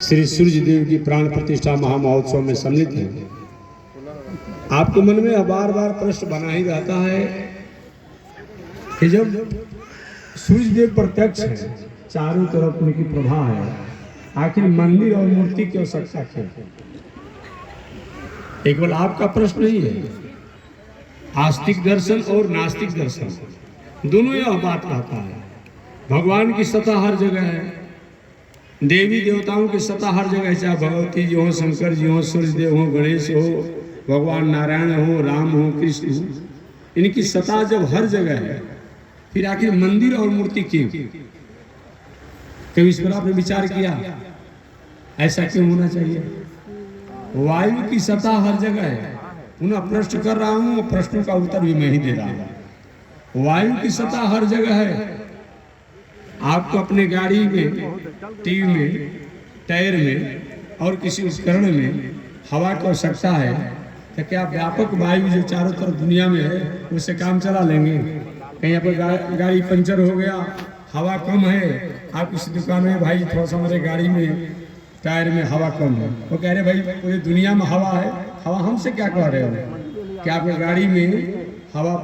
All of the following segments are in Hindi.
श्री सूर्य देव की प्राण प्रतिष्ठा महामहोत्सव में सम्मिलित हैं। आपके मन में बार बार प्रश्न बना ही रहता है कि जब सूर्य देव प्रत्यक्ष है, चारों तरफ उनकी प्रभा है, आखिर मंदिर और मूर्ति की आवश्यकता क्यों? एक बार आपका प्रश्न नहीं है, आस्तिक दर्शन और नास्तिक दर्शन दोनों यह बात कहता है। भगवान की सत्ता हर जगह है, देवी देवताओं की सत्ता हर जगह है, चाहे भगवती जी हो, शंकर जी हो, सूर्य देव हो, गणेश हो, भगवान नारायण हो, राम हो, कृष्ण हो, इनकी सत्ता जब हर जगह है, फिर आखिर मंदिर और मूर्ति क्यों? कभी इस पर आपने विचार किया ऐसा क्यों होना चाहिए? वायु की सत्ता हर जगह है। पुनः प्रश्न कर रहा हूं, प्रश्नों का उत्तर भी मैं ही दे रहा हूं। वायु की सत्ता हर जगह है। आपको अपने गाड़ी में, टीवी में, टायर में और किसी उपकरण में हवा की आवश्यकता है, तो क्या व्यापक वायु जो चारों तरफ दुनिया में है उससे काम चला लेंगे? कहीं पर गाड़ी पंचर हो गया, हवा कम है, आप किसी दुकान में, भाई थोड़ा सा हमारे गाड़ी में टायर में हवा कम है, वो कह रहे भाई पूरी दुनिया में हवा है, हवा हमसे क्या कह रहे हो? क्या आपकी गाड़ी में हवा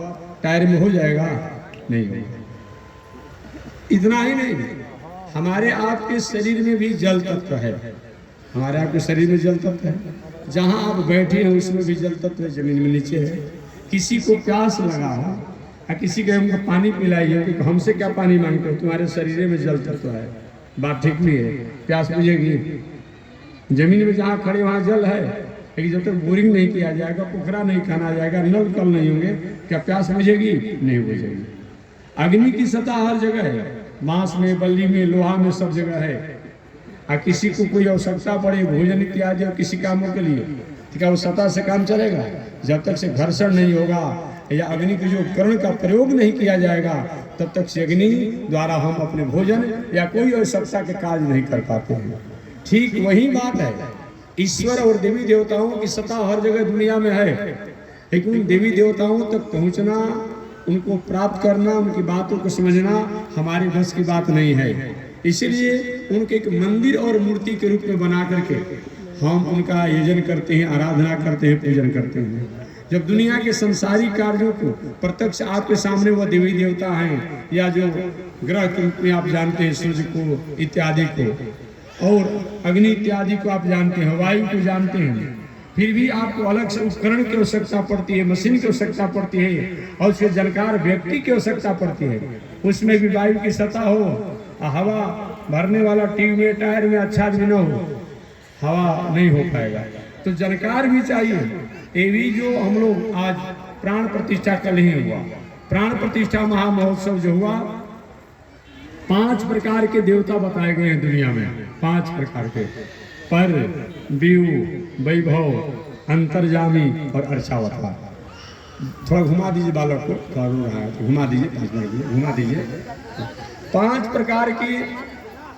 टायर में हो जाएगा? नहीं होगा। इतना ही नहीं, हमारे आपके शरीर में भी जल तत्व है। हमारे आपके शरीर में जल तत्व है, जहाँ आप बैठे हैं उसमें भी जल तत्व है, जमीन में नीचे है। किसी को प्यास लगा हो या किसी को हमको पानी पिलाइए, कि हमसे क्या पानी मांगते हो? तुम्हारे शरीर में जल तत्व है, बात ठीक नहीं है। प्यास बुझेगी? जमीन में जहाँ खड़े वहाँ जल है, लेकिन जब तक बोरिंग नहीं किया जाएगा, पोखरा नहीं खाना जाएगा, नल कल नहीं होंगे, क्या प्यास बुझेगी? नहीं बुझेगी। अग्नि की सत्ता हर जगह है, बांस में, बल्ली में, लोहा में, सब जगह है। और किसी को कोई आवश्यकता पड़े भोजन इत्यादि और किसी कामों के लिए, तो क्या वो सत्ता से काम चलेगा? जब तक से घर्षण नहीं होगा या अग्नि के जो उपकरण का प्रयोग नहीं किया जाएगा, तब तक से अग्नि द्वारा हम अपने भोजन या कोई आवश्यकता के कार्य नहीं कर पाते हैं। ठीक वही बात है, ईश्वर और देवी देवताओं की सत्ता हर जगह दुनिया में है, लेकिन देवी देवताओं तक पहुंचना, उनको प्राप्त करना, उनकी बातों को समझना हमारे बस की बात नहीं है। इसलिए उनके एक मंदिर और मूर्ति के रूप में बना करके हम उनका आयोजन करते हैं, आराधना करते हैं, पूजन करते हैं। जब दुनिया के संसारी कार्यों को प्रत्यक्ष आपके सामने वह देवी देवता हैं, या जो ग्रह के रूप में आप जानते हैं सूर्य को इत्यादि को, और अग्नि इत्यादि को आप जानते हैं, वायु को जानते हैं, फिर भी आपको अलग से उपकरण की आवश्यकता पड़ती है, मशीन की आवश्यकता पड़ती है, और उसके जानकार व्यक्ति की आवश्यकता पड़ती है। उसमें भी वायु की सत्ता हो, हवा भरने वाला टीवी में, टायर में अच्छा भी न हो, हवा नहीं हो पाएगा। तो जानकार भी चाहिए। ये भी जो हम लोग आज प्राण प्रतिष्ठा कल ही हुआ, प्राण प्रतिष्ठा महामहोत्सव जो हुआ, 5 प्रकार के देवता बताए गए हैं दुनिया में। 5 प्रकार के, पर, व्यू, वैभव, अंतर्जामी और अर्चावतार। थोड़ा घुमा दीजिए बालक को, थोड़ा रो रहा है तो घुमा दीजिए, 5 मिनट के लिए घुमा दीजिए। 5 प्रकार के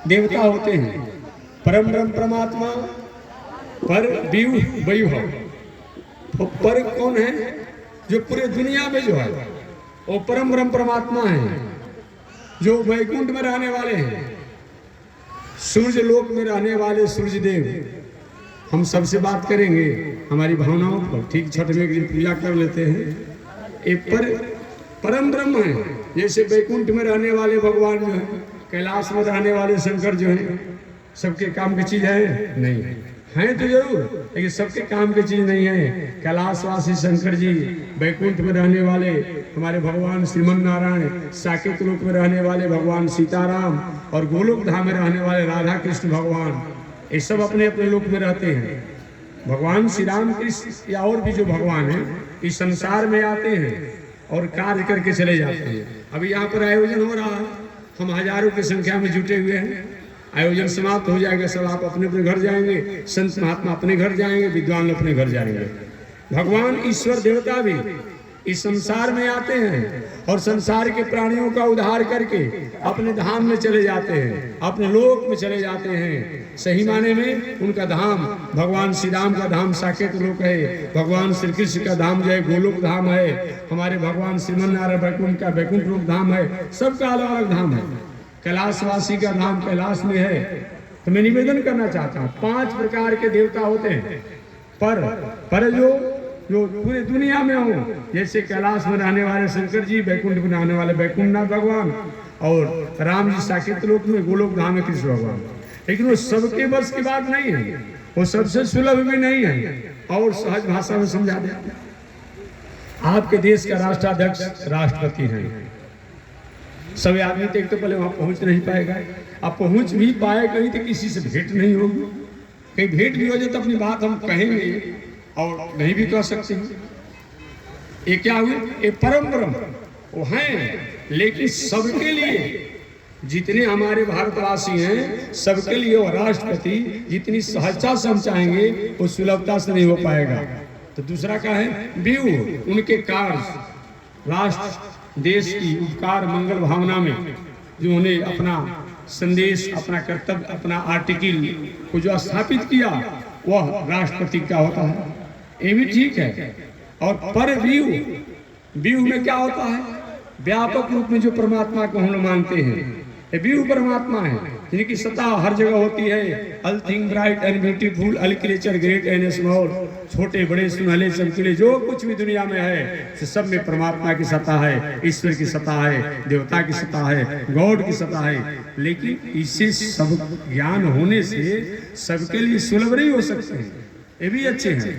देवता होते हैं, परम ब्रह्म परमात्मा, पर, व्यू, वैभव। तो पर कौन है? जो पूरे दुनिया में जो है वो परम ब्रह्म परमात्मा है, जो वैकुंठ में रहने वाले हैं, सूर्य लोक में रहने वाले सूर्य देव। हम सबसे बात करेंगे हमारी भावनाओं पर, ठीक छठ में एक दिन पूजा कर लेते हैं। एक परम ब्रह्म है, जैसे वैकुंठ में रहने वाले भगवान जो है, कैलाश में रहने वाले शंकर जो है, सबके काम की चीज है? नहीं है, तो जरूर, लेकिन सबके काम की चीज नहीं है। कैलाशवासी शंकर जी, वैकुंठ में रहने वाले हमारे भगवान श्रीमन नारायण, साकेत लोक में रहने वाले भगवान सीताराम, और गोलोक धाम में रहने वाले राधा कृष्ण भगवान, ये सब अपने अपने लोक में रहते हैं। भगवान श्री राम कृष्ण या और भी जो भगवान हैं, इस संसार में आते हैं और कार्य करके चले जाते हैं। अभी यहाँ पर आयोजन हो रहा है, हम हजारों की संख्या में जुटे हुए हैं। आयोजन समाप्त हो जाएगा, सब आप अपने अपने घर जाएंगे, संत महात्मा अपने घर जाएंगे, विद्वान अपने घर जाएंगे। भगवान ईश्वर देवता भी इस संसार में आते हैं और संसार के प्राणियों का उद्धार करके अपने धाम में चले जाते हैं, अपने लोक में चले जाते हैं। सही माने में उनका धाम भगवान श्री राम का धाम साकेत लोक है, भगवान श्री कृष्ण का धाम जो है गोलोक धाम है, हमारे भगवान श्रीमन नारायण वैकुंठ का वैकुंठ लोक धाम है। सबका अलग अलग धाम है। कैलाशवासी का धाम कैलाश में है, तो मैं निवेदन करना चाहता हूँ 5 प्रकार के देवता होते हैं, पर जो पूरी दुनिया में हो, जैसे कैलाश में रहने वाले शंकर जी, बैकुंठ में रहने वाले बैकुंठनाथ भगवान, और राम जी साकेत लोक में गोलोक धाम में कृष्ण भगवान। लेकिन वो सबके बस की बात नहीं है, वो सबसे सुलभ भी नहीं है। और सहज भाषा में समझा दे, आपके देश का राष्ट्राध्यक्ष राष्ट्रपति हैं, सभी आदमी तो एक तो पहले वहां पहुंच नहीं पाएगा, अब पहुंच भी पाए कहीं तो किसी से भेंट नहीं होगी, कहीं भेंट भी हो जाए तो अपनी बात हम कहेंगे और नहीं भी कह सकते हैं। ये क्या हुई, ये परम ब्रह्म वो हैं, लेकिन सबके लिए, जितने हमारे भारतवासी हैं सबके लिए वो राष्ट्रपति जितनी सहजता से हम चाहेंगे वो सुलभता से नहीं हो पाएगा। तो दूसरा क्या है, व्यूह, उनके कार्य, राष्ट्र देश की उपकार मंगल भावना में जो उन्हें अपना संदेश, अपना कर्तव्य, अपना आर्टिकल को जो स्थापित किया, वह राष्ट्रपति का होता है, ये भी ठीक है। और पर व्यूह में क्या होता है, व्यापक रूप में जो परमात्मा को हम लोग मानते हैं, व्यूह परमात्मा है जिनकी सत्ता हर जगह होती है। All thing bright and beautiful, all creature great and small, छोटे बड़े सुनहले चमकीले जो कुछ भी दुनिया में है सब में परमात्मा की सत्ता है, ईश्वर की सत्ता है, देवता की सत्ता है, गॉड की सत्ता है। लेकिन इससे सब ज्ञान होने से सबके लिए सुलभ नहीं हो सकते हैं, ये भी अच्छे हैं।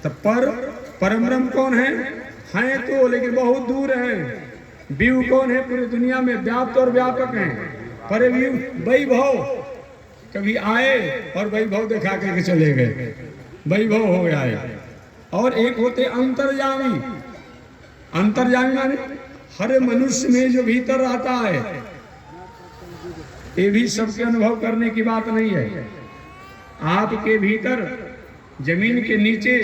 तब परम ब्रह्म कौन है तो, लेकिन बहुत दूर है। व्यू कौन है, पूरी दुनिया में व्याप्त और व्यापक हैं। पर व्यू वैभव, कभी आए और वैभव दिखा करके चले गए, वैभव हो गया है। और एक होते अंतर्यामी, अंतर्यामी माने हर मनुष्य में जो भीतर रहता है, ये भी सबके अनुभव करने की बात नहीं है। आपके भीतर जमीन के नीचे